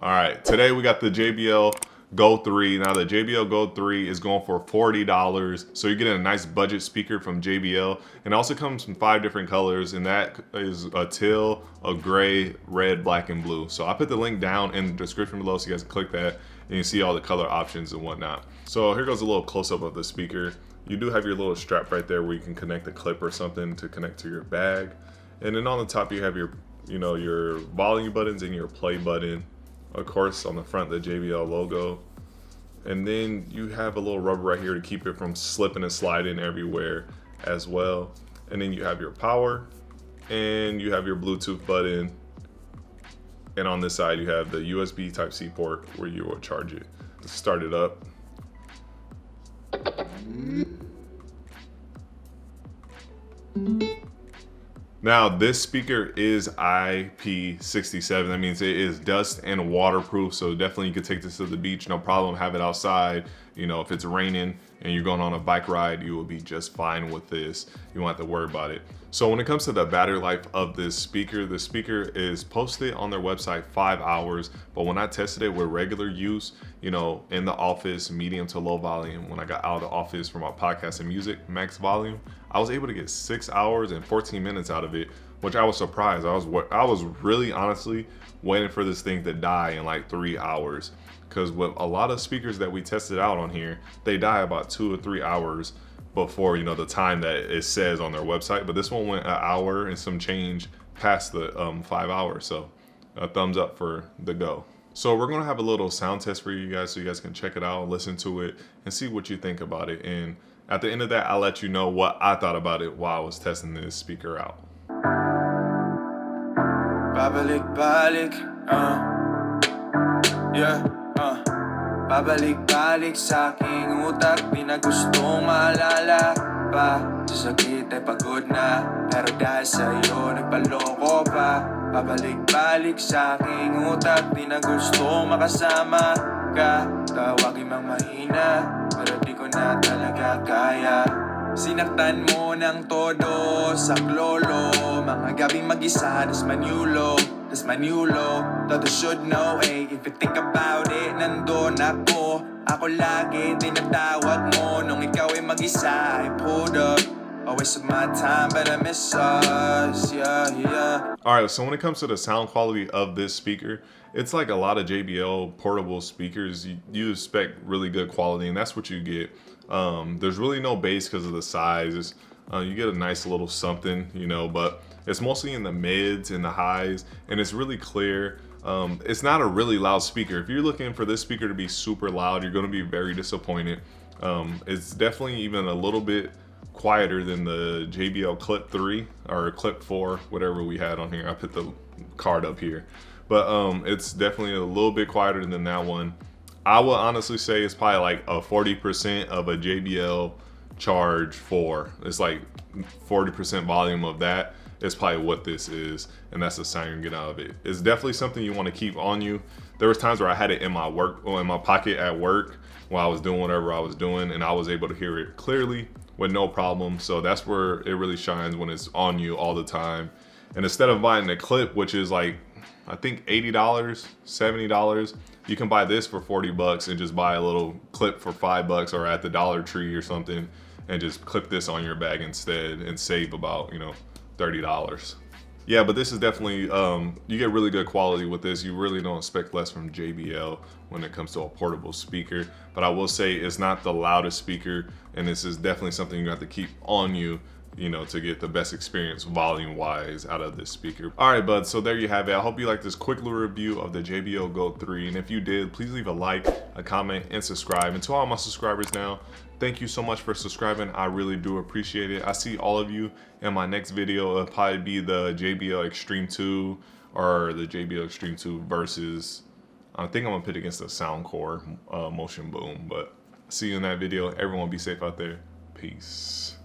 All right, today we got the JBL Go 3. Now the JBL Go 3 is going for $40. So you're getting a nice budget speaker from JBL. And it also comes in 5 different colors, and that is a teal, a gray, red, black, and blue. So I put the link down in the description below so you guys can click that and you see all the color options and whatnot. So here goes a little close-up of the speaker. You do have your little strap right there where you can connect a clip or something to connect to your bag. And then on the top you have your your volume buttons and your play button. Of course, on the front, the JBL logo. And then you have a little rubber right here to keep it from slipping and sliding everywhere as well. And then you have your power and you have your Bluetooth button. And on this side, you have the USB Type-C port where you will charge it. Let's start it up. Now this speaker is IP67. That means it is dust and waterproof. So definitely you could take this to the beach, no problem. Have it outside. You know, if it's raining and you're going on a bike ride, you will be just fine with this. You won't have to worry about it. So when it comes to the battery life of this speaker, the speaker is posted on their website 5 hours. But when I tested it with regular use, you know, in the office, medium to low volume, when I got out of the office for my podcast and music, max volume, I was able to get 6 hours and 14 minutes out of it, which I was surprised. I was really honestly waiting for this thing to die in like 3 hours. Because with a lot of speakers that we tested out on here, they die about 2 or 3 hours before, you know, the time that it says on their website. But this one went an hour and some change past the 5 hours. So a thumbs up for the Go. So we're gonna have a little sound test for you guys so you guys can check it out, listen to it, and see what you think about it. And at the end of that, I'll let you know what I thought about it while I was testing this speaker out. Babalik-balik, Babalik-balik sa aking utak, di na gustong maalala pa. Sa sakit ay pagod na, pero dahil sa'yo nagpaloko pa. Babalik-balik sa aking utak, di na gustong makasama ka. Tawagin mang mahina, pero di ko na talaga kaya. Sinaktan mo ng todo, saklolo. Mga gabing mag-isa, das manyulo. Todo should know, eh. If you think about it, nandun ako. Ako lagi tinatawag mo. Nung ikaw ay mag-isa, I pulled up. A waste of my time, but I miss us, yeah. Alright, so when it comes to the sound quality of this speaker, it's like a lot of JBL portable speakers. You expect really good quality, and that's what you get. There's really no bass because of the size. You get a nice little something, you know, but it's mostly in the mids and the highs, and it's really clear. It's not a really loud speaker. If you're looking for this speaker to be super loud, you're going to be very disappointed. It's definitely even a little bit quieter than the JBL Clip 3 or Clip 4, whatever we had on here. I put the card up here, but it's definitely a little bit quieter than that one. I would honestly say it's probably like a 40% of a JBL Charge 4. It's like 40% volume of that is probably what this is, and that's the sound you can get out of it. It's definitely something you want to keep on you. There was times where I had it in my work or in my pocket at work while I was doing whatever I was doing, and I was able to hear it clearly with no problem. So that's where it really shines, when it's on you all the time. And instead of buying the clip, which is like I think $80, $70, you can buy this for 40 bucks and just buy a little clip for $5 or at the Dollar Tree or something, and just clip this on your bag instead and save about, you know, $30. Yeah, but this is definitely, you get really good quality with this. You really don't expect less from JBL when it comes to a portable speaker. But I will say it's not the loudest speaker, and this is definitely something you have to keep on you, you know, to get the best experience volume wise out of this speaker. All right, bud, so there you have it. I hope you liked this quick little review of the JBL Go 3. And if you did, please leave a like, a comment, and subscribe. And to all my subscribers now, thank you so much for subscribing. I really do appreciate it. I see all of you in my next video. It'll probably be the JBL Extreme 2 or the JBL Extreme 2 versus, I think I'm gonna put against the Soundcore Motion Boom. But see you in that video. Everyone be safe out there. Peace.